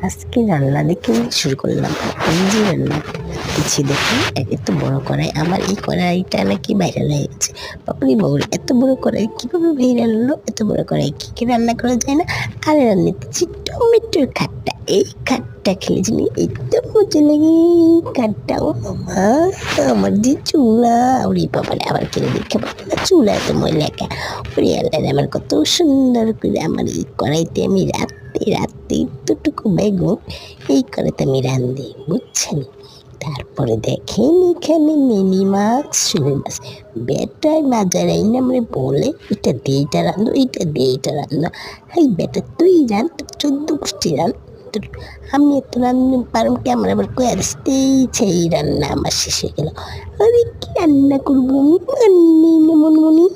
আজকে রান্না দেখে শুরু করলাম। এই যে রান্না করছি দেখুন, এত বড় কড়াই। আমার এই কড়াইটা নাকি ভাইরাল হয়ে গেছে। বাপরে বাপরে, এত বড় কড়াই কিভাবে ভাইরাল হলো? এত বড় কড়াই কি রান্না করা যায় না? আর রান্না দিচ্ছি টমেটোর খাট্টা। এই খাট্টা খেলে জানি এত মজা লাগে। খাট্টা, ও মামা, আমার যে চুলা, ওরে বাবারে, আবার কেড়ে দেখে পাবো না চুলা এত ময়লা কে? ওরে আল্লাহ, আমার কত সুন্দর করে আমার এই কড়াইতে আমি রাতে রাতে এতটুকু বেগুন এই কড়াইতে আমি রান্ধি, বুঝছেন? তারপরে দেখেন এখানে মিনি মাছ, সুমি মাছ। বেটার না যারা এই নামে বলে এটা দিয়ে এটা রান্ধো, এটা দিয়ে এটা রান্ধো। এই বেটা তুই রান, তোর 14 গোষ্ঠী রান। আমি এত রান্না পারম কি? আমার আবার কয়ে আসতেই সেই রান্না আমার শেষ হয়ে গেল। আরে কি রান্না করবো আমি? মনমনি